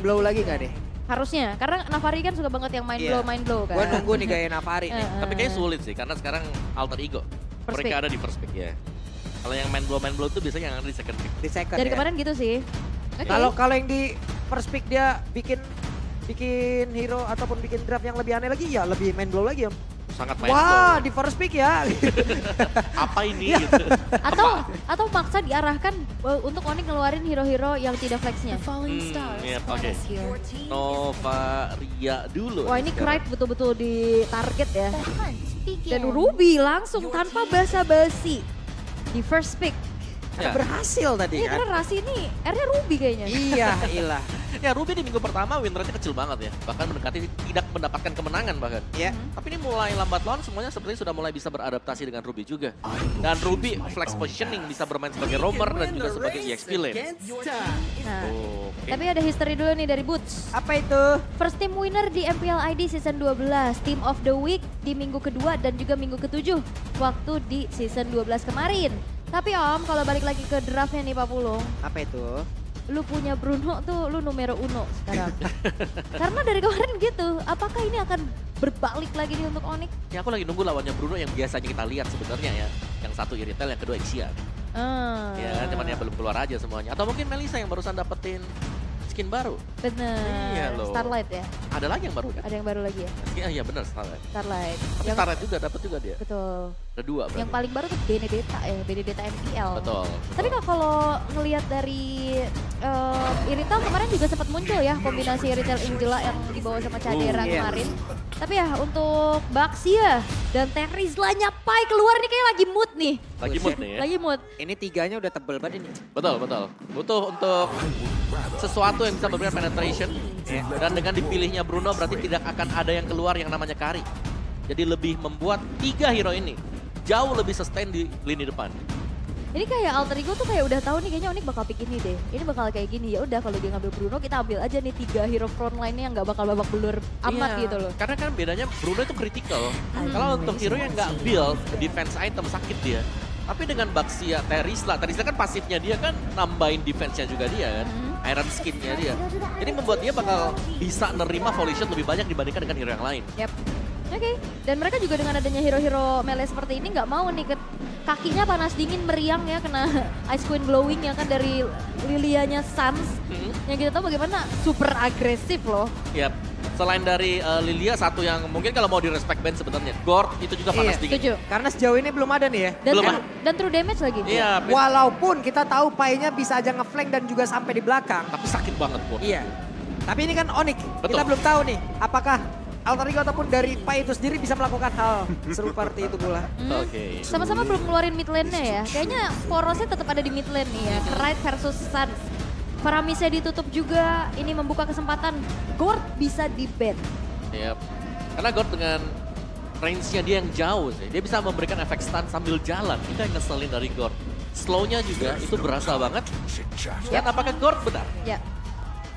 blow lagi gak deh? Harusnya, karena Navari kan suka banget yang main blow kan. Gue nunggu nih gaya Navari nih. Tapi kayaknya sulit sih, karena sekarang alter ego. First Mereka pick. ada di first pick ya. Kalau yang main blow tuh biasanya yang ada di second pick. Di second Dari ya. kemarin gitu sih. Oke. Kalau yang di first pick dia bikin hero ataupun bikin draft yang lebih aneh lagi ya lebih main blow lagi ya. Sangat main Wah, blow. di first pick ya. Apa ini gitu. Atau maksa diarahkan untuk Onyx ngeluarin hero-hero yang tidak flexnya. Iya, oke. Nova Ria dulu. Wah ini Krite betul-betul di target ya. Dan Ruby langsung tanpa basa-basi di first pick. Ya. Berhasil tadi Iya kan. karena Rasi ini R-nya Ruby kayaknya. Iya, ilah. Ya Ruby di minggu pertama win rate-nya kecil banget ya. Bahkan mendekati tidak mendapatkan kemenangan bahkan. Iya. Tapi ini mulai lambat laun semuanya sepertinya sudah mulai bisa beradaptasi dengan Ruby juga. Dan Ruby flex positioning bisa bermain sebagai roamer dan juga sebagai EXP lane. Nah, Oke. tapi ada history dulu nih dari Boots. Apa itu? First team winner di MPL ID season 12, Team of the Week di minggu kedua dan juga minggu ketujuh waktu di season 12 kemarin. Tapi Om, kalau balik lagi ke draftnya nih Pak Pulung, Apa itu? lu punya Bruno tuh lu numero uno sekarang. Karena dari kemarin gitu, apakah ini akan berbalik lagi nih untuk Onyx? Ya aku lagi nunggu lawannya Bruno yang biasanya kita lihat sebenarnya ya. Yang satu Iritel, yang kedua Ixia. Ya, cuman ya belum keluar aja semuanya. Atau mungkin Melissa yang barusan dapetin skin baru. Bener, Iya loh. Starlight ya? Ada lagi yang baru kan? Ada yang baru lagi ya? Iya benar Starlight. Starlight. Tapi Starlight juga dapat juga dia. Betul. Ada dua berarti. Yang paling baru tuh Benedetta ya, Benedetta MPL. Betul. Tapi kalau ngelihat dari Iritel kemarin juga sempat muncul ya kombinasi Iritel Angela yang dibawa sama Cadera Iya. kemarin. Tapi ya untuk Baxia dan Terizlanya Pai keluar nih kayak lagi mood nih. Lagi mood nih ya. Lagi mood. Ini tiganya udah tebel banget ini. Betul, betul. Butuh untuk sesuatu yang bisa memberikan penetration. Dan dengan dipilihnya Bruno berarti tidak akan ada yang keluar yang namanya Kari. Jadi lebih membuat 3 hero ini jauh lebih sustain di lini depan. Ini kayak alter ego tuh kayak udah tahu nih kayaknya Onyx bakal pick ini deh. Ini bakal kayak gini ya udah kalau dia ngambil Bruno kita ambil aja nih 3 hero frontline-nya yang nggak bakal babak belur amat Iya, gitu loh. Karena kan bedanya Bruno itu critical. Kalau untuk hero yang nggak build defense item sakit dia. Tapi dengan Baxia, Terizla kan pasifnya dia kan nambahin defense-nya juga dia kan. Iron skin-nya dia. Jadi membuat dia bakal bisa nerima volley shot lebih banyak dibandingkan dengan hero yang lain. Yap. Oke, dan mereka juga dengan adanya hero-hero melee seperti ini nggak mau nih kakinya panas dingin meriang ya kena Ice Queen Glowing ya kan dari Lilianya Sans. Yang kita tahu bagaimana super agresif loh. Yap. Selain dari Lilia satu yang mungkin kalau mau di respect band sebenarnya Gord itu juga panas Iya, dingin. Setuju. Karena sejauh ini belum ada nih ya. Dan, Belum, dan true damage lagi. Iya, Walaupun kita tahu Pai-nya bisa aja ngeflank dan juga sampai di belakang. tapi sakit banget Gord. Iya. Tapi ini kan Onyx. Betul. Kita belum tahu nih apakah alter ego ataupun dari Pai itu sendiri bisa melakukan hal seperti itu pula. Oke. Sama-sama belum ngeluarin mid lane-nya ya. Kayaknya porosnya tetap ada di mid lane nih ya. Krite versus Sans. Paramisnya ditutup juga. Ini membuka kesempatan Gord bisa di-ban. Yap. Karena Gord dengan range-nya dia yang jauh sih. Dia bisa memberikan efek stun sambil jalan. Itu yang ngeselin dari Gord. Slow-nya juga itu berasa banget. Dan apakah Gord benar? Ya.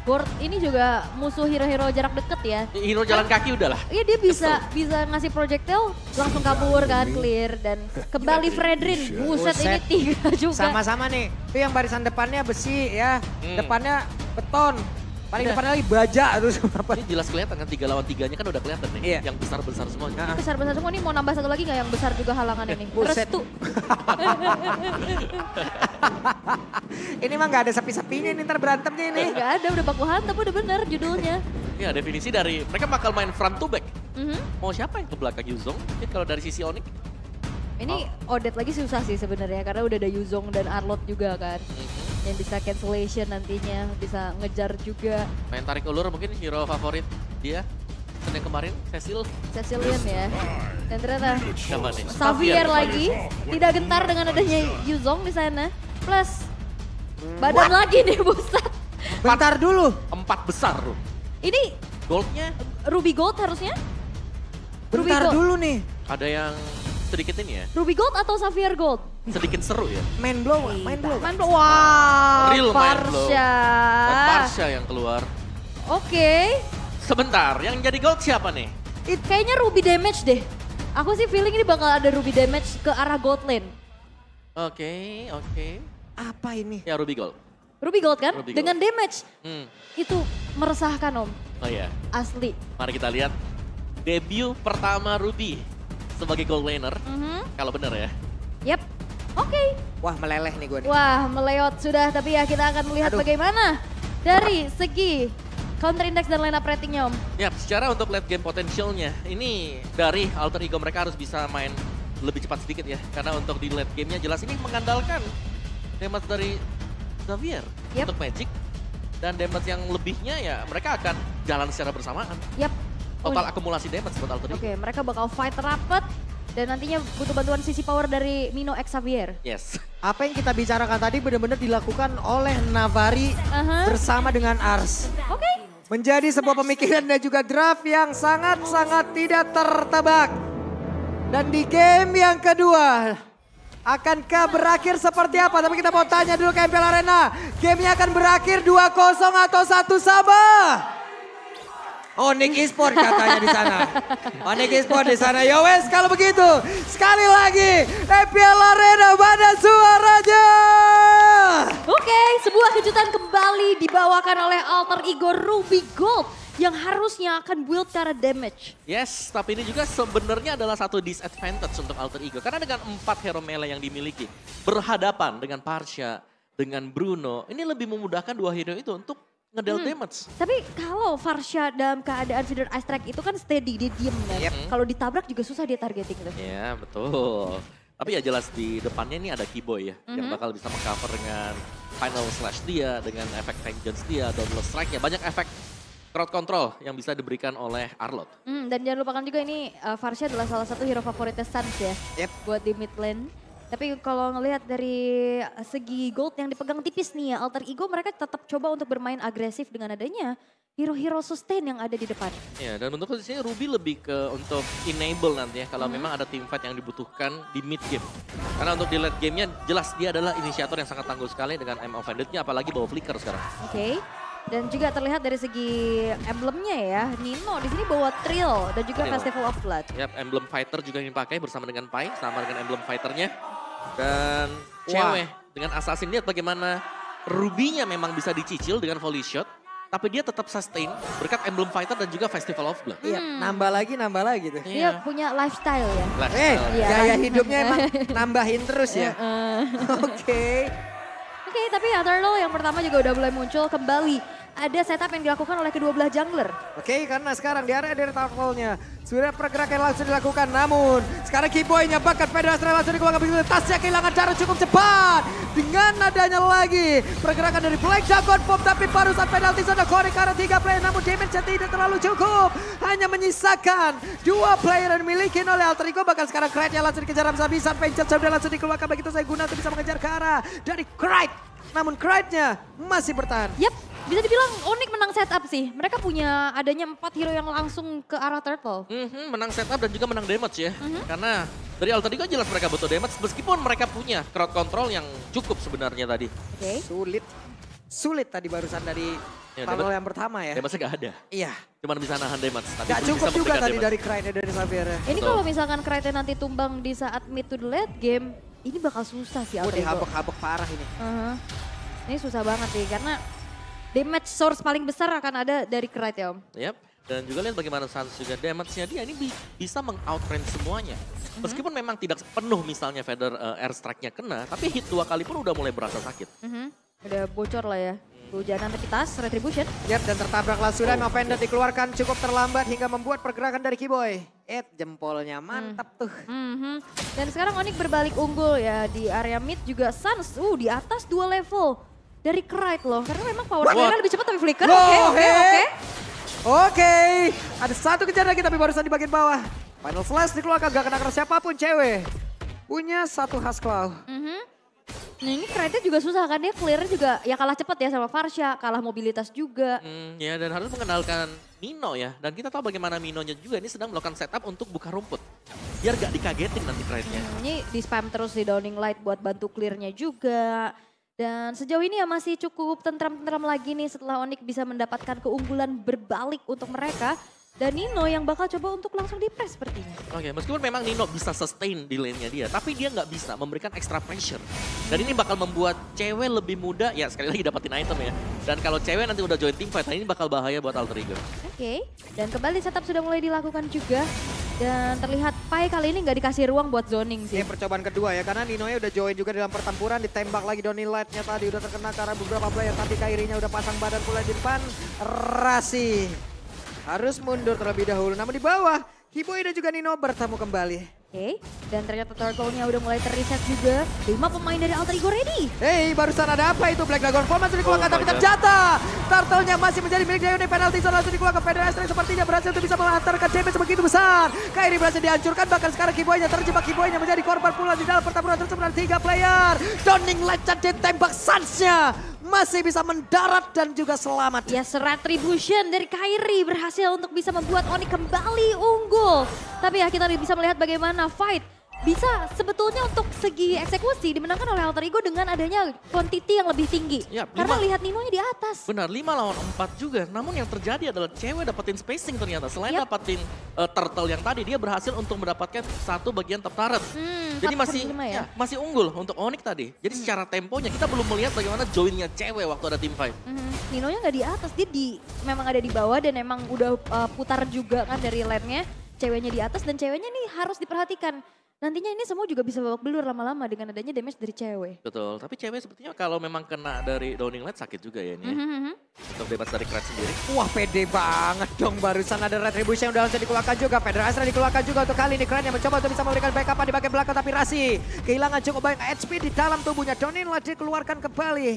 Gord ini juga musuh hero-hero jarak deket ya. Hero jalan kaki udahlah. Iya dia bisa ngasih projectile langsung kabur kan clear dan kembali Fredrin. Buset ini 3 juga. Sama-sama nih. Itu yang barisan depannya besi ya. Depannya beton. Paling Udah. depannya lagi baja terus apa. Ini jelas kelihatan kan 3 lawan 3-nya kan udah kelihatan nih. Iya. Yang besar-besar semuanya. Nah. Besar-besar semua nih mau nambah satu lagi nggak yang besar juga halangannya nih. Buset. Restu. Ini mah nggak ada sepi-sepinya nih ntar berantemnya ini. Gak ada udah baku hantam udah bener judulnya. Ya definisi dari mereka bakal main front to back. Mhm. Mau siapa yang ke belakang Yuzong? Mungkin kalau dari sisi Onyx. Ini Odet lagi susah sih sebenarnya karena udah ada Yuzong dan Arlot juga kan. Yang bisa cancellation nantinya, bisa ngejar juga. Main tarik ulur mungkin hero favorit dia. Yang kemarin Cecil. Cecilian ya. Dan ternyata Siapa nih? Xavier lagi tidak gentar dengan adanya Yuzong di sana. Plus badan lagi nih buset. Bentar dulu. 4 besar loh. Ini Goldnya Ruby Gold harusnya? Ruby Bentar Gold. dulu nih. ada yang sedikit ini ya. Ruby Gold atau Xavier Gold? Sedikit seru ya. Main blow, main blow. Main blow. Wah, Real main blow. Parsha. Dan Parsha yang keluar. Oke. Sebentar, yang jadi gold siapa nih? Kayaknya Ruby damage deh. Aku sih feeling ini bakal ada Ruby damage ke arah gold lane. Oke. Apa ini? Ya Ruby Gold. Ruby Gold kan? Ruby Gold. Dengan damage. Itu meresahkan Om. Oh iya. Asli. Mari kita lihat debut pertama Ruby sebagai gold laner. Kalau benar ya. Yep. Oke. Wah meleleh nih gue nih. Wah meleot sudah, tapi ya kita akan melihat bagaimana dari segi counter index dan line up ratingnya Om. Ya, secara untuk late game potentialnya, ini dari alter ego mereka harus bisa main lebih cepat sedikit ya. Karena untuk di late gamenya jelas ini mengandalkan damage dari Xavier untuk Magic. Dan damage yang lebihnya ya mereka akan jalan secara bersamaan. Yap. Total akumulasi damage buat alter ego. Oke, mereka bakal fight rapat. Dan nantinya butuh bantuan sisi power dari Mino X Xavier. Yes. Apa yang kita bicarakan tadi benar-benar dilakukan oleh Navari bersama dengan Ars. Oke. Menjadi sebuah pemikiran dan juga draft yang sangat-sangat tidak tertebak. Dan di game yang kedua, akankah berakhir seperti apa? Tapi kita mau tanya dulu ke MPL Arena. Gamenya akan berakhir 2-0 atau 1 sama? Onyx Esports katanya di sana. Onyx Esports di sana. Yo wes kalau begitu, sekali lagi MPL Arena mana suaranya? Oke, sebuah kejutan kembali dibawakan oleh alter ego Ruby Gold yang harusnya akan build cara damage. Yes, tapi ini juga sebenarnya adalah satu disadvantage untuk alter ego. Karena dengan 4 hero melee yang dimiliki, berhadapan dengan Parsha, dengan Bruno, ini lebih memudahkan 2 hero itu untuk ngedel damage. Tapi kalau Farsha dalam keadaan Feeder Ice Strike itu kan steady, dia diem ya. Kalau ditabrak juga susah dia targeting tuh. Ya betul. Tapi ya jelas di depannya ini ada Keyboy ya. Yang bakal bisa mengcover dengan Final Slash dia, dengan efek Vengeance dia, Dauntless Strike-nya. Banyak efek crowd control yang bisa diberikan oleh Arlott. Dan jangan lupakan juga ini Farsha adalah salah satu hero favoritnya Suns ya. Buat di mid lane. Tapi kalau ngelihat dari segi gold yang dipegang tipis nih ya, alter ego mereka tetap coba untuk bermain agresif dengan adanya hero-hero sustain yang ada di depan. Ya, dan untuk posisinya Ruby lebih ke untuk enable nanti ya, kalau memang ada team fight yang dibutuhkan di mid game. Karena untuk di late gamenya jelas dia adalah inisiator yang sangat tangguh sekali dengan M offended-nya, apalagi bawa flicker sekarang. Oke. Dan juga terlihat dari segi emblemnya ya, Nino di sini bawa Trill dan juga Festival of Blood. Yap, emblem fighter juga yang dipakai bersama dengan Pai, sama dengan emblem fighternya. Dan cewek dengan assassin, lihat bagaimana Ruby-nya memang bisa dicicil dengan volley shot. Tapi dia tetap sustain berkat emblem fighter dan juga Festival of Blood. Iya, nambah lagi tuh. Dia punya lifestyle ya. Gaya hidupnya emang nambahin terus ya. Oke, tapi Eternal yang pertama juga udah mulai muncul kembali. Ada setup yang dilakukan oleh kedua belah jungler. Oke, karena sekarang di area dari Turtle-nya sudah pergerakan langsung dilakukan. Namun sekarang Keyboy-nya bakat Federasi langsung dikeluarkan begitu. Tasnya kehilangan cara cukup cepat. Dengan adanya lagi pergerakan dari Black Dragon Pop. Tapi barusan penalti sudah korek karena 3 player. Namun damage-nya tidak terlalu cukup. Hanya menyisakan 2 player yang dimiliki oleh Alter Ego. Bahkan sekarang Krite-nya langsung dikejar habis-habisan. Pencet sudah langsung dikeluarkan. Begitu saya guna untuk bisa mengejar ke arah dari Krite. Namun Krite-nya masih bertahan. Yap, bisa dibilang Onyx menang setup sih. Mereka punya adanya 4 hero yang langsung ke arah Turtle. Menang setup dan juga menang damage ya. Karena dari Alter Ego jelas mereka butuh damage. Meskipun mereka punya crowd control yang cukup sebenarnya tadi. Oke. Sulit tadi barusan dari tunnel yang pertama ya. Damage-nya gak ada. Iya. Cuma bisa nahan damage. Tapi gak cukup bisa juga tadi damage. dari Krite dari Xavier. Ini kalau misalkan Krite nanti tumbang di saat mid to the late game, ini bakal susah sih Alter Ego. Dihabek-habek parah ini. Ini susah banget sih karena damage source paling besar akan ada dari Krite ya Om. Yap, dan juga lihat bagaimana Suns juga damage-nya dia ini bisa meng-outrange semuanya. Meskipun memang tidak penuh misalnya Feather air strike-nya kena, tapi hit 2 kali pun udah mulai berasa sakit. Udah bocor lah ya. Hujanan tapi tas, Retribution. Yap, dan tertabraklah sudah offended dikeluarkan cukup terlambat hingga membuat pergerakan dari Keyboy. Jempolnya mantap tuh. Dan sekarang Onyx berbalik unggul ya di area mid juga Suns. Di atas 2 level dari Krite loh. Karena memang power mereka lebih cepat tapi flicker. Oke, ada satu kejar lagi tapi barusan di bagian bawah. Final Flash dikeluarkan, gak kena siapapun cewek. Punya satu khas claw. Nah ini Krite juga susah kan, dia clear juga ya kalah cepat ya sama Farsha, kalah mobilitas juga. Ya dan harus mengenalkan Mino ya. Dan kita tahu bagaimana Minonya juga ini sedang melakukan setup untuk buka rumput. Biar gak dikagetin nanti Krite-nya. Ini di spam terus di Downing Light buat bantu clearnya juga. Dan sejauh ini ya masih cukup tentram-tentram lagi nih setelah Onyx bisa mendapatkan keunggulan berbalik untuk mereka. Dan Nino yang bakal coba untuk langsung di-press sepertinya. Oke, meskipun memang Nino bisa sustain di lane-nya dia, tapi dia nggak bisa memberikan extra pressure. Dan ini bakal membuat cewek lebih mudah, ya sekali lagi dapetin item ya. Dan kalau cewek nanti udah join team fight, nah ini bakal bahaya buat Alter Ego. Oke, dan kembali setup sudah mulai dilakukan juga. Dan terlihat Pai kali ini nggak dikasih ruang buat zoning sih. Ini percobaan kedua ya, karena Ninonya udah join juga dalam pertempuran, ditembak lagi Donny Light-nya tadi, udah terkena karena beberapa player, tapi Kairinya udah pasang badan pula di depan. Rasi harus mundur terlebih dahulu, namun di bawah Kiboy dan juga Nino bertemu kembali. Oke, dan ternyata turtle-nya udah mulai terreset juga. 5 pemain dari Alter Ego ready. Hey, barusan ada apa itu? Black Dragon Form masih dikeluarkan, tapi my God. terjatuh. Turtle-nya masih menjadi milik Dione, penalti zone langsung dikeluarkan. Feder Astray sepertinya berhasil untuk bisa menghantarkan damage sebegitu besar. Kairi berhasil dihancurkan, bahkan sekarang Kiboy-nya terjebak. Kiboy-nya menjadi korban pula di dalam pertempuran tersebut. 3 player. Donning Light dan ditembak Suns-nya. Masih bisa mendarat dan juga selamat. Ya, retribution dari Kairi berhasil untuk bisa membuat Onyx kembali unggul. Tapi ya kita bisa melihat bagaimana fight bisa sebetulnya untuk segi eksekusi dimenangkan oleh Alter Ego dengan adanya quantity yang lebih tinggi. Ya, Karena 5. lihat Ninonya di atas. Benar, 5 lawan 4 juga. Namun yang terjadi adalah cewek dapetin spacing ternyata. Selain Yap. dapetin turtle yang tadi, dia berhasil untuk mendapatkan satu bagian top turret. Jadi top masih 5 ya? masih unggul untuk Onyx tadi. Jadi secara temponya kita belum melihat bagaimana joinnya cewek waktu ada team fight. Ninonya nggak di atas, dia memang ada di bawah dan emang udah putar juga kan dari lane-nya. Ceweknya di atas dan ceweknya nih harus diperhatikan. Nantinya ini semua juga bisa babak belur lama-lama dengan adanya damage dari cewek. Betul, tapi cewek sepertinya kalau memang kena dari Downing Light sakit juga ya ini ya. Untuk bebas dari Krat sendiri. Wah, pede banget dong. Barusan ada retribution yang udah langsung dikeluarkan juga. Feder Astray dikeluarkan juga untuk kali ini. Kran yang mencoba untuk bisa memberikan backup di bagian belakang. Tapi Rasi kehilangan cukup banyak HP di dalam tubuhnya. Donning Light dikeluarkan kembali.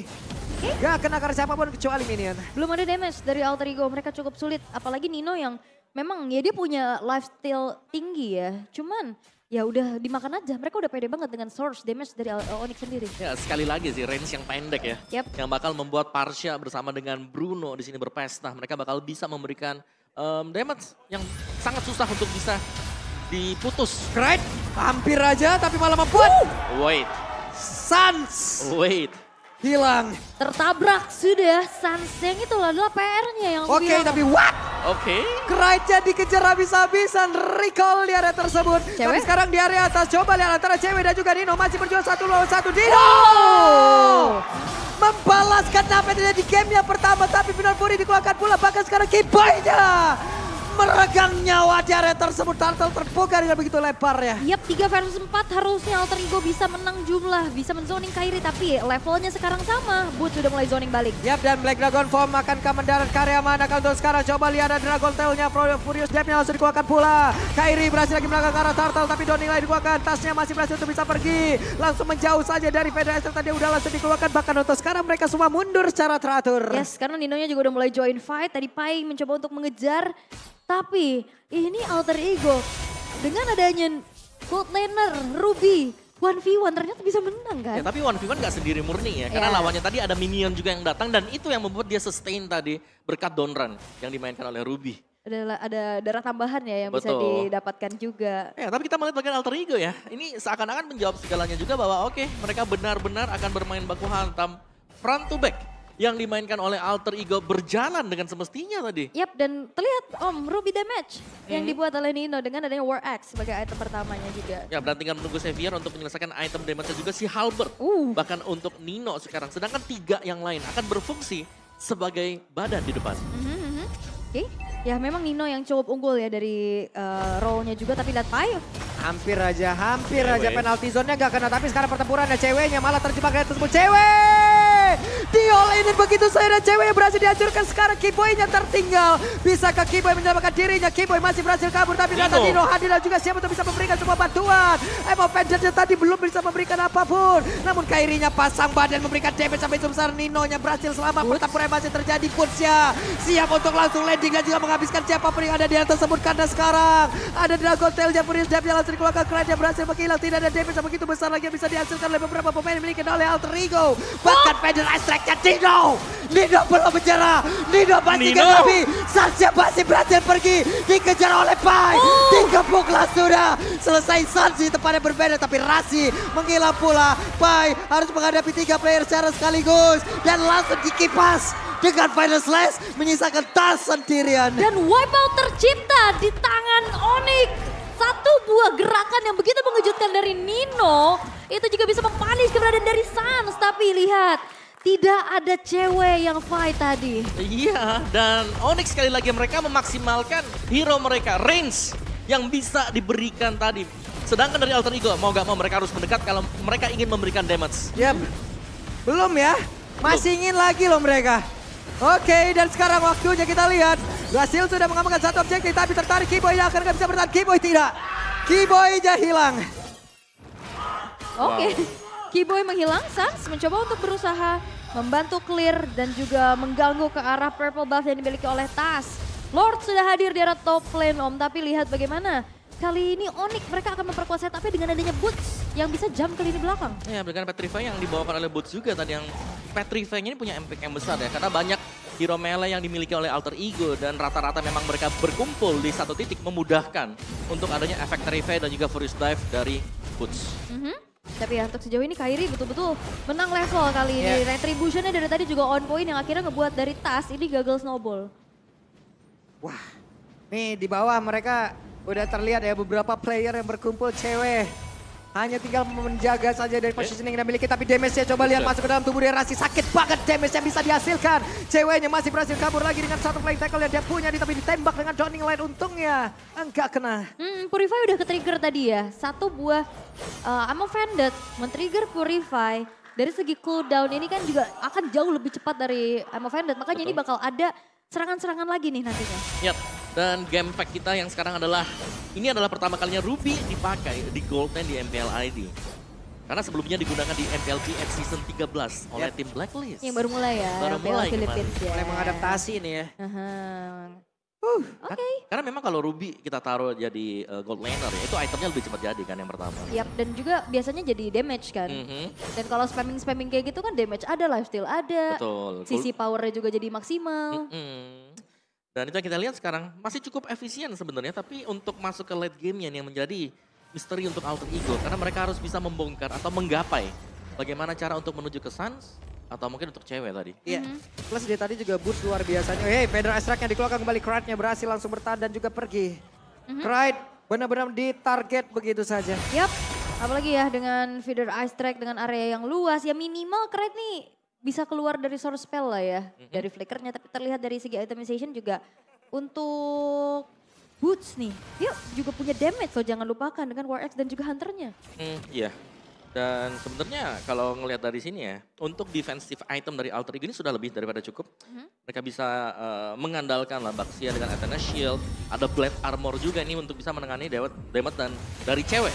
Gak kena karena siapapun kecuali minion. Belum ada damage dari Alter Ego, mereka cukup sulit. Apalagi Nino yang memang ya dia punya lifesteal tinggi ya. Cuman ya udah dimakan aja, mereka udah pede banget dengan source damage dari Onyx sendiri. Ya sekali lagi sih range yang pendek ya. Yap. Yang bakal membuat Parsha bersama dengan Bruno di sini berpesta. Mereka bakal bisa memberikan damage yang sangat susah untuk bisa diputus. Great, hampir aja tapi malah membuat Wait, Suns wait. hilang. Tertabrak sudah, Suns yang itu adalah PR-nya yang aku Oke, bilang. tapi what? Oke. Great dikejar habis-habisan, recall di area tersebut. Tapi Cewek? sekarang di area atas, coba lihat antara cewek dan juga Nino masih berjuang 1 lawan 1. Nino! Membalaskan apa yang terjadi di game yang pertama, tapi benar Puri dikeluarkan pula. Bahkan sekarang Kiboy-nya meregang nyawa di area tersebut. Turtle terbuka dengan begitu lebarnya. Yap, 3 versus 4 harusnya Alter Ego bisa menang jumlah, bisa menzoning Kairi, tapi levelnya sekarang sama. Boot sudah mulai zoning balik. Yap, dan Black Dragon Form akankah mendarat karya mana kalau untuk sekarang. Coba lihat ada Dragon Tail-nya, Furious Depth-nya langsung dikeluarkan pula. Kairi berhasil lagi melangkah ke arah Turtle, tapi Donning Light dikeluarkan. Tasnya masih berhasil untuk bisa pergi. Langsung menjauh saja dari Feder Astray tadi udah langsung dikeluarkan. Bahkan untuk sekarang mereka semua mundur secara teratur. Yes, karena Ninonya juga udah mulai join fight. Tadi Pai mencoba untuk mengejar. Tapi ini Alter Ego dengan adanya gold laner Ruby 1v1 ternyata bisa menang kan? Ya, tapi 1v1 gak sendiri murni ya. Karena Ya. lawannya tadi ada minion juga yang datang. Dan itu yang membuat dia sustain tadi berkat down run yang dimainkan oleh Ruby. Ada darah tambahan ya yang bisa Betul. didapatkan juga. Ya, tapi kita melihat bagian Alter Ego ya. Ini seakan-akan menjawab segalanya juga bahwa oke, mereka benar-benar akan bermain baku hantam front to back. Yang dimainkan oleh Alter Ego berjalan dengan semestinya tadi. Yap, dan terlihat Ruby damage yang dibuat oleh Nino dengan adanya War Axe sebagai item pertamanya juga. Ya, berarti tinggal menunggu Xavier untuk menyelesaikan item damage juga si Halberd. Bahkan untuk Nino sekarang. Sedangkan 3 yang lain akan berfungsi sebagai badan di depan. Oke, ya memang Nino yang cukup unggul ya dari role-nya juga, tapi lihat Pai. Hampir aja Cewek. penalti zone-nya gak kena. Tapi sekarang pertempuran ada ceweknya malah terjebak dari tersebut. Cewek! Diol ini begitu saja dan cewek yang berhasil dihancurkan. Sekarang Kiboy-nya tertinggal. Bisakah Kiboy menyelamatkan dirinya? Kiboy masih berhasil kabur. Tapi ternyata Nino hadir dan juga siap untuk bisa memberikan sebuah bantuan. Vengeance tadi belum bisa memberikan apapun. Namun Kairinya pasang badan memberikan damage sampai sebesar. Nino-nya berhasil selamat. Pertempuran masih terjadi. Kutsnya siap untuk langsung landing dan juga menghabiskan siapapun yang ada di atas tersebut. Karena sekarang ada Dragon Tail-nya, Furious Depth-nya langsung dikeluarkan. Keren berhasil menghilang. Tidak ada damage yang begitu besar lagi yang bisa dihasilkan oleh beberapa pemain yang dimiliki oleh Alter Ego. Bahkan Feder Astray-nya Nino belum menyerah. Nino masih tapi Sansya masih berhasil pergi. Dikejar oleh Pai. Dikepuklah sudah. Selesai Sansi tempatnya berbeda. Tapi Rasi menghilang pula. Pai harus menghadapi 3 player secara sekaligus. Dan langsung dikipas dengan Final Slash menyisakan Tas sendirian. Dan wipeout tercipta di tangan Onyx. Satu buah gerakan yang begitu mengejutkan dari Nino. Itu juga bisa mempanis keberadaan dari Sans. Tapi lihat, tidak ada cewek yang fight tadi. Iya, dan Onyx sekali lagi mereka memaksimalkan hero mereka, range yang bisa diberikan tadi. Sedangkan dari Alter Ego, mau gak mau mereka harus mendekat kalau mereka ingin memberikan damage. Yap, belum ya, masih ingin lagi loh mereka. Oke, dan sekarang waktunya kita lihat. Brasil sudah mengamankan satu objektif, tapi tertarik Keyboy yang akan bisa bertahan. Keyboy tidak, Keyboy-nya hilang. Oke, Keyboy menghilang, Sans mencoba untuk berusaha membantu clear dan juga mengganggu ke arah purple buff yang dimiliki oleh Tas. Lord sudah hadir di arah top lane Om, tapi lihat bagaimana. Kali ini Onyx mereka akan memperkuat setupnya dengan adanya Boots yang bisa jump ke lini belakang. Ya, dengan Petrify yang dibawakan oleh Boots juga tadi, yang Petrify-nya ini punya impact yang besar ya. Karena banyak hero melee yang dimiliki oleh Alter Ego dan rata-rata memang mereka berkumpul di satu titik memudahkan untuk adanya efek Petrify dan juga Furious Dive dari Boots. Tapi ya untuk sejauh ini Kairi betul-betul menang level kali ini. Retribution-nya dari tadi juga on point yang akhirnya ngebuat dari Tas ini gagal snowball. Wah, nih di bawah mereka udah terlihat ya beberapa player yang berkumpul cewek. Hanya tinggal menjaga saja dari positioning yang dimiliki. Tapi damage-nya coba lihat masuk ke dalam tubuh dia Rasi. Sakit banget damage yang bisa dihasilkan. Ceweknya masih berhasil kabur lagi dengan satu flying tackle yang dia punya. Tapi ditembak dengan Downing Light untungnya. Enggak kena. Purify udah ke-trigger tadi ya. Satu buah Ammo Vended men-trigger Purify. Dari segi cooldown ini kan juga akan jauh lebih cepat dari Ammo Vended. Makanya ini bakal ada serangan-serangan lagi nih nantinya. Yap, dan game pack kita yang sekarang adalah, ini adalah pertama kalinya Ruby dipakai di Gold Lane di MPL ID. Karena sebelumnya digunakan di MPLP at Season 13 oleh tim Blacklist. Yang baru mulai ya, Baru mulai Philippines ya. Mulai mengadaptasi nih ya. Oke. Karena memang kalau Ruby kita taruh jadi Gold Laner ya, itu itemnya lebih cepat jadi kan yang pertama. Yap, dan juga biasanya jadi damage kan. Dan kalau spamming kayak gitu kan damage ada, lifesteal ada. Betul. Sisi powernya juga jadi maksimal. Dan itu yang kita lihat sekarang masih cukup efisien sebenarnya, tapi untuk masuk ke late game-nya yang menjadi misteri untuk Alter Ego. Karena mereka harus bisa membongkar atau menggapai bagaimana cara untuk menuju ke Sans. Atau mungkin untuk cewek tadi. Iya, plus dia tadi juga boost luar biasanya. Hey, Federal Extract yang dikeluarkan kembali, Kride-nya berhasil langsung bertahan dan juga pergi. Kride benar-benar ditarget begitu saja. Yap, apalagi ya dengan feeder ice track dengan area yang luas. Ya minimal Kride nih bisa keluar dari source spell lah ya. Dari flickernya, tapi terlihat dari segi itemization juga untuk Boots nih. Dia juga punya damage loh, jangan lupakan dengan War Axe dan juga Hunter-nya. Iya. Dan sebenarnya kalau ngelihat dari sini ya, untuk defensive item dari Alter Ego ini sudah lebih daripada cukup. Mereka bisa mengandalkan lah Baxia dengan Athena Shield, ada Blade Armor juga nih untuk bisa menangani damage dan dari cewek.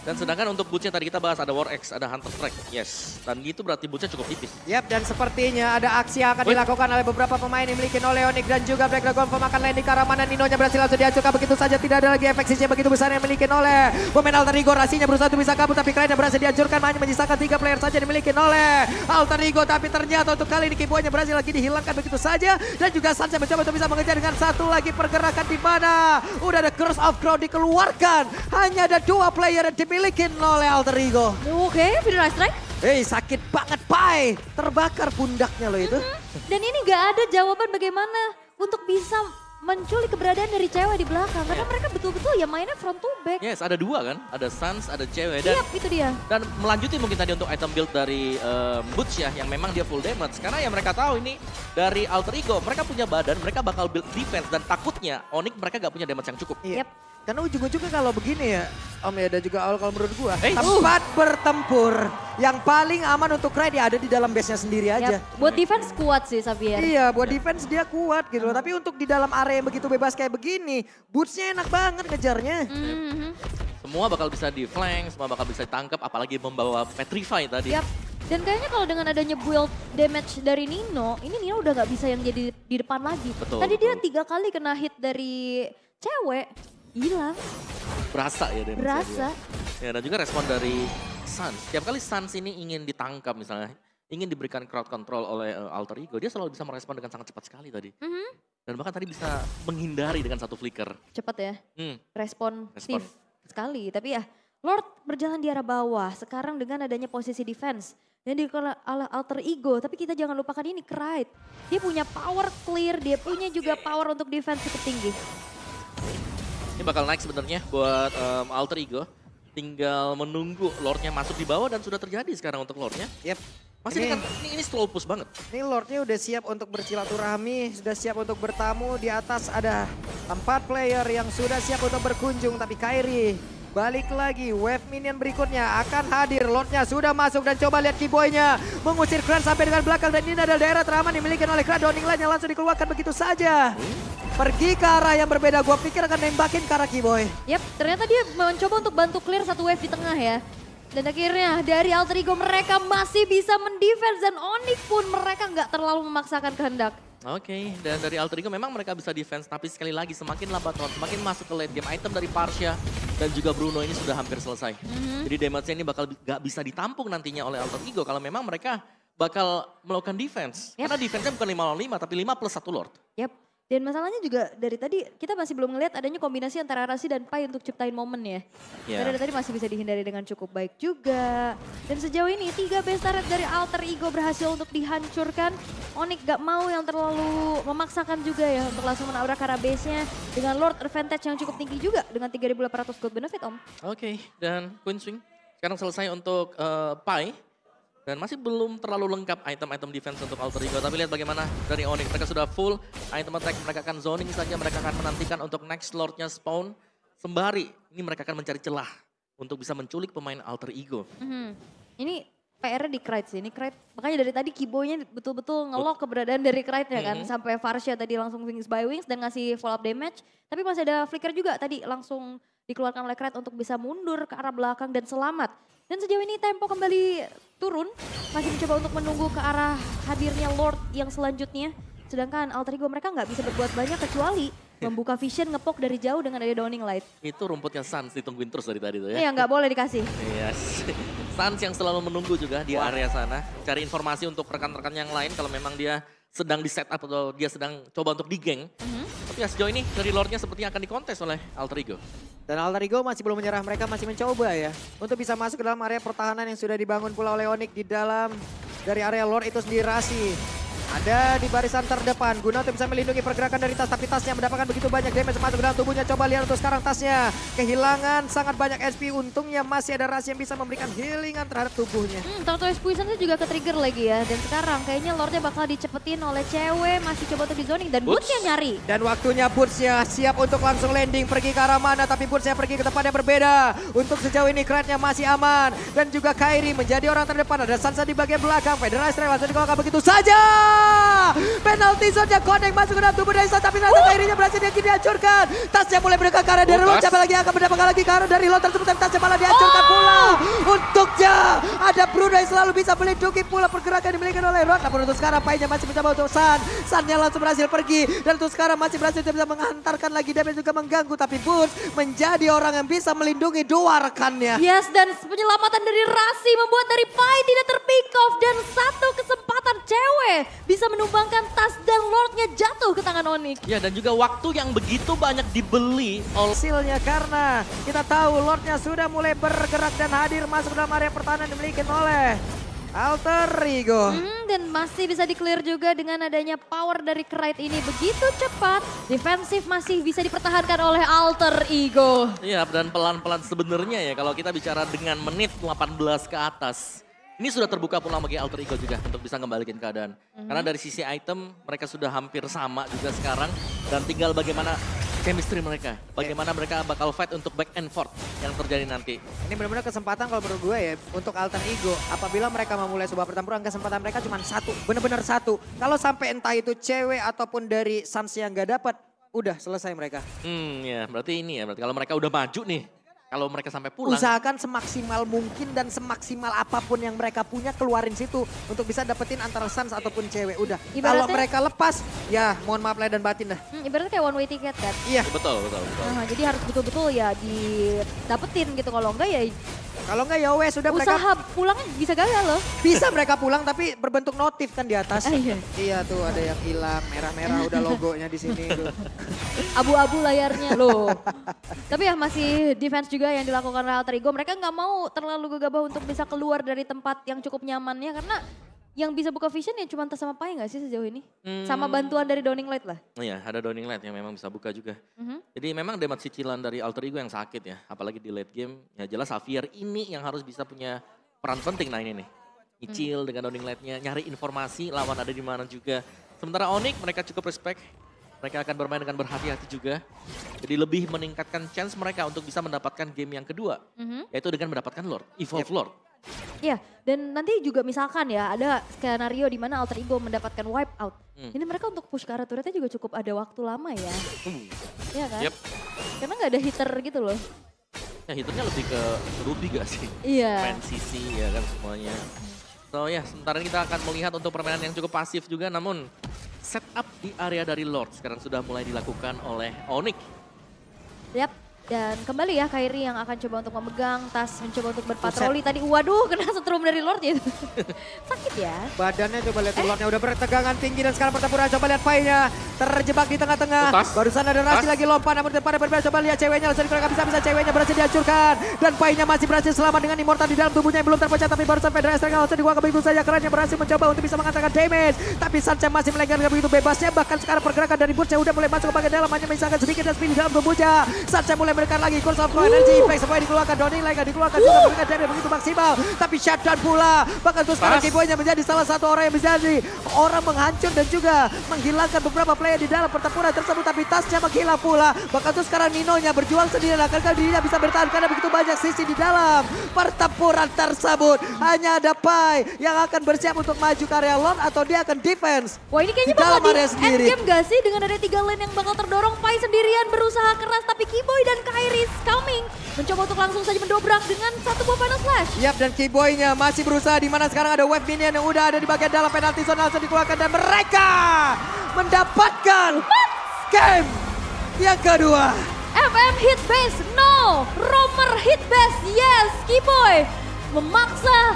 Dan sedangkan untuk boots-nya tadi kita bahas ada War Axe, ada Hunter Strike, yes. Dan gitu berarti boots-nya cukup tipis. Yap, dan sepertinya ada aksi yang akan dilakukan oleh beberapa pemain yang dimiliki oleh Onyx dan juga Black Dragon memakan lane di ke arah mana. Ninonya berhasil langsung dihancurkan begitu saja. Tidak ada lagi efek siege begitu besar yang dimiliki oleh pemain Alter Ego. Rasinya berusaha untuk bisa kabur tapi Kride berhasil dihancurkan. Hanya menyisakan 3 player saja dimiliki oleh Alter Ego. Tapi ternyata untuk kali ini Keyboy-nya berhasil lagi dihilangkan begitu saja. Dan juga Sansa mencoba untuk bisa mengejar dengan satu lagi pergerakan di mana udah ada Curse of Crown dikeluarkan. Hanya ada 2 player yang dimiliki oleh Alter Ego. Oke, feeder ice track. Hei, sakit banget, Pai. Terbakar pundaknya loh itu. Dan ini gak ada jawaban bagaimana untuk bisa menculik keberadaan dari cewek di belakang. Karena mereka betul-betul ya mainnya front to back. Yes, ada 2 kan, ada Sans, ada cewek. Dan, Itu dia. Dan melanjutin mungkin tadi untuk item build dari Boots ya, yang memang dia full damage. Karena yang mereka tahu ini dari Alter Ego, mereka punya badan, mereka bakal build defense. Dan takutnya Onyx mereka gak punya damage yang cukup. Iya. Karena ujung-ujungnya kalau begini ya, Om ya, dan juga kalau menurut gua, tempat bertempur yang paling aman untuk Kride ya ada di dalam base-nya sendiri aja. Buat defense kuat sih Xavier. Iya, buat defense dia kuat gitu loh. Tapi untuk di dalam area yang begitu bebas kayak begini, boots-nya enak banget ngejarnya. Semua bakal bisa di flank, semua bakal bisa ditangkap, apalagi membawa Petrify tadi. Yap. Dan kayaknya kalau dengan adanya build damage dari Nino, ini Nino udah gak bisa yang jadi di depan lagi. Betul, Tadi dia betul. 3 kali kena hit dari cewek, hilang. Berasa ya damage-nya Berasa. dia. Ya, dan juga respon dari Sans. Setiap kali Sans ini ingin ditangkap misalnya, ingin diberikan crowd control oleh Alter Ego, dia selalu bisa merespon dengan sangat cepat sekali tadi. Dan bahkan tadi bisa menghindari dengan satu flicker. Cepat ya, respon Respon. sekali. Tapi ya Lord berjalan di arah bawah. Sekarang dengan adanya posisi defense dan dikelola oleh Alter Ego. Tapi kita jangan lupakan ini Kraid. Dia punya power clear, dia punya juga power untuk defense cukup tinggi. Ini bakal naik sebenarnya buat Alter Ego. Tinggal menunggu Lordnya masuk di bawah dan sudah terjadi sekarang untuk Lordnya. Yep. Masih ini slow push banget. Ini Lordnya udah siap untuk bersilaturahmi, sudah siap untuk bertamu. Di atas ada 4 player yang sudah siap untuk berkunjung. Tapi Kairi balik lagi, wave minion berikutnya akan hadir. Lordnya sudah masuk dan coba lihat Kiboy-nya mengusir Kran sampai dengan belakang. Dan ini adalah daerah teraman dimiliki oleh Kran. Downing line yang langsung dikeluarkan begitu saja. Pergi ke arah yang berbeda, gua pikir akan nembakin ke arah Kiboy. Yap, ternyata dia mencoba untuk bantu clear satu wave di tengah ya. Dan akhirnya dari Alter Ego mereka masih bisa mendefense dan Onyx pun mereka nggak terlalu memaksakan kehendak. Oke, dan dari Alter Ego memang mereka bisa defense, tapi sekali lagi semakin lambat round, semakin masuk ke late game, item dari Parsha dan juga Bruno ini sudah hampir selesai. Jadi damage-nya ini bakal gak bisa ditampung nantinya oleh Alter Ego kalau memang mereka bakal melakukan defense. Karena defense-nya bukan 5 lawan 5, tapi 5 plus 1 Lord. Yap. Dan masalahnya juga dari tadi kita masih belum ngelihat adanya kombinasi antara Rasi dan Pai untuk ciptain momen ya. Dari tadi masih bisa dihindari dengan cukup baik juga. Dan sejauh ini 3 base turret dari Alter Ego berhasil untuk dihancurkan. Onyx gak mau yang terlalu memaksakan juga ya untuk langsung menabrak ke arah base-nya. Dengan Lord advantage yang cukup tinggi juga dengan 3.800 gold benefit Om. Oke, dan Queen Swing sekarang selesai untuk Pai. Dan masih belum terlalu lengkap item-item defense untuk Alter Ego. Tapi lihat bagaimana dari Onyx. Mereka sudah full item attack. Mereka akan zoning saja. Mereka akan menantikan untuk next Lordnya spawn. Sembari ini mereka akan mencari celah untuk bisa menculik pemain Alter Ego. Ini PR-nya di Kraid sih. Ini Kraid, makanya dari tadi Kiboy-nya betul-betul nge-lock keberadaan dari Kraid-nya kan. Sampai Varsha tadi langsung Wings by Wings dan ngasih follow up damage. Tapi masih ada flicker juga tadi langsung dikeluarkan oleh Kraid untuk bisa mundur ke arah belakang dan selamat. Dan sejauh ini tempo kembali turun, masih mencoba untuk menunggu ke arah hadirnya Lord yang selanjutnya. Sedangkan Alter Ego mereka nggak bisa berbuat banyak kecuali membuka vision ngepok dari jauh dengan ada Downing Light. Itu rumputnya Sans ditungguin terus dari tadi tuh ya. Iya nggak boleh dikasih. Yes. Sans yang selalu menunggu juga di area sana. Cari informasi untuk rekan-rekan yang lain kalau memang dia sedang di setup atau dia sedang coba untuk di-gang. Tapi ya sejauh ini dari Lordnya sepertinya akan dikontes oleh Alter Ego. Dan Alter Ego masih belum menyerah, mereka masih mencoba ya. Untuk bisa masuk ke dalam area pertahanan yang sudah dibangun pula oleh Onyx di dalam dari area Lord itu sendiri Rasi. Ada di barisan terdepan, guna untuk bisa melindungi pergerakan dari tas, tapi tasnya mendapatkan begitu banyak damage masuk ke dalam tubuhnya. Coba lihat untuk sekarang tasnya, kehilangan sangat banyak SP, untungnya masih ada Rasi yang bisa memberikan healingan terhadap tubuhnya. Tortoise Poison juga ke-trigger lagi ya, dan sekarang kayaknya Lordnya bakal dicepetin oleh cewek, masih coba untuk di zoning, dan Boots yang nyari. Dan waktunya Boots-nya siap untuk langsung landing, pergi ke arah mana, tapi Boots-nya pergi ke tempat yang berbeda. Untuk sejauh ini Kraid-nya masih aman, dan juga Kairi menjadi orang terdepan, ada Sansa di bagian belakang, Federal Strike langsung dikolokkan begitu saja. Penalti zone-nya Connect masuk ke dalam tubuh dari Sansa, tapi nanti Kairinya berhasil dihancurkan. Tasnya mulai berdekat ke arah dari Lord, siapa lagi akan mendapatkan lagi ke arah dari Lord tersebut, tapi tasnya malah dihancurkan pula. Untuknya ada Bruno yang selalu bisa melindungi pula pergerakan yang dimiliki oleh Lord. Namun untuk sekarang Pai-nya masih mencoba untuk San-nya langsung berhasil pergi. Dan untuk sekarang masih berhasil bisa menghantarkan lagi damage juga mengganggu, tapi Boots menjadi orang yang bisa melindungi dua rekannya. Yes, dan penyelamatan dari Rasi membuat dari Pai tidak terpick off, dan satu kesempatan cewek bisa menumbangkan tas dan Lordnya jatuh ke tangan Onyx. Ya, dan juga waktu yang begitu banyak dibeli oleh Hasilnya karena kita tahu Lordnya sudah mulai bergerak dan hadir masuk dalam area pertahanan dimiliki oleh Alter Ego. Dan masih bisa di-clear juga dengan adanya power dari Kraid ini begitu cepat. Defensif masih bisa dipertahankan oleh Alter Ego. Iya, dan pelan-pelan sebenarnya ya kalau kita bicara dengan menit 18 ke atas. Ini sudah terbuka pula bagi Alter Ego juga untuk bisa kembalikan keadaan. Karena dari sisi item mereka sudah hampir sama juga sekarang. Dan tinggal bagaimana chemistry mereka. Bagaimana mereka bakal fight untuk back and forth yang terjadi nanti. Ini benar-benar kesempatan kalau menurut gue ya untuk Alter Ego. Apabila mereka memulai sebuah pertempuran, kesempatan mereka cuma satu. Benar-benar satu. Kalau sampai entah itu cewek ataupun dari Sans yang gak dapat, udah selesai mereka. Ya berarti ini ya. Berarti kalau mereka udah maju nih. Kalau mereka sampai pulang. Usahakan semaksimal mungkin dan semaksimal apapun yang mereka punya keluarin situ. Untuk bisa dapetin antara Sans ataupun cewek. Udah. Kalau mereka lepas, ya mohon maaf lahir dan batin dah. Ibaratnya kayak one way ticket kan. Iya. Betul. Jadi harus betul-betul ya didapetin gitu. Kalau enggak ya Kalau enggak ya wes sudah mereka Usaha pulangnya bisa gagal loh. bisa mereka pulang tapi berbentuk notif kan di atas. Iya. Iya tuh ada yang hilang merah-merah udah logonya di sini tuh. Abu-abu layarnya loh. Tapi ya masih defense juga yang dilakukan oleh Alter Ego. Mereka nggak mau terlalu gegabah untuk bisa keluar dari tempat yang cukup nyamannya karena yang bisa buka vision ya cuma Tas sama Pai nggak sih sejauh ini? Sama bantuan dari Downing Light lah. Iya, ada Downing Light yang memang bisa buka juga. Jadi memang damage cicilan dari Alter Ego yang sakit ya. Apalagi di late game, ya jelas Xavier ini yang harus bisa punya peran penting nah ini nih. Nyicil dengan Downing Light-nya, nyari informasi lawan ada di mana juga. Sementara Onyx mereka cukup respect. Mereka akan bermain dengan berhati-hati juga. Jadi lebih meningkatkan chance mereka untuk bisa mendapatkan game yang kedua. Yaitu dengan mendapatkan Lord, Evolve Lord. Iya, dan nanti juga misalkan ya ada skenario di mana Alter Ego mendapatkan wipe out. Ini mereka untuk push ke arah turretnya juga cukup ada waktu lama ya. Iya kan? Yep. Karena nggak ada hitter gitu loh. Ya hitungnya lebih ke Ruby gak sih? Iya. Main CC ya kan semuanya. So ya sementara ini kita akan melihat untuk permainan yang cukup pasif juga namun setup di area dari Lord sekarang sudah mulai dilakukan oleh Onyx. Yap. Dan kembali ya Kairi yang akan coba untuk memegang, Tas mencoba untuk berpatroli. Tadi waduh kena setrum dari Lord ya. Sakit ya. Badannya coba lihat Lordnya udah bertegangan tinggi dan sekarang pertempuran coba lihat Pai-nya terjebak di tengah-tengah. Barusan ada Rasi lagi lompat namun depannya berbeda coba lihat ceweknya langsung dikurangkan bisa ceweknya berhasil dihancurkan. Dan Pai-nya masih berhasil selamat dengan Immortal di dalam tubuhnya yang belum terpecah tapi barusan Fedra Estrella langsung dikuangkan begitu saja kerannya berhasil mencoba untuk bisa mengatakan damage. Tapi Sanche masih melenggang begitu bebasnya bahkan sekarang pergerakan dari Burce udah mulai masuk ke bagian dalam hanya menyisakan sedikit dan speed di dalam tubuhnya. Sanche mulai menekan lagi kurs energi impact semua dikeluarkan, Downing Light dikeluarkan juga memberikan damage begitu maksimal. Tapi shutdown pula, bahkan terus sekarang Kiboy-nya menjadi salah satu orang yang menjadi orang menghancur dan juga menghilangkan beberapa player di dalam pertempuran tersebut. Tapi tasnya menghilang pula, bahkan terus sekarang Nino-nya berjuang sendirian akan dirinya bisa bertahan karena begitu banyak sisi di dalam pertempuran tersebut. Hanya ada Pai yang akan bersiap untuk maju ke area lane atau dia akan defense. Wah ini kayaknya di dalam bakal area di sendiri. endgame gak sih dengan ada 3 lane yang bakal terdorong. Pai sendirian berusaha keras tapi Kiboy dan Kairi coming. Mencoba untuk langsung saja mendobrak dengan satu buah final flash. Yap, dan Kiboy-nya masih berusaha di mana sekarang ada wave minion yang udah ada di bagian dalam penalti zone langsung dikeluarkan dan mereka mendapatkan game yang kedua. FM hit base no, Romer hit base yes, Kiboy memaksa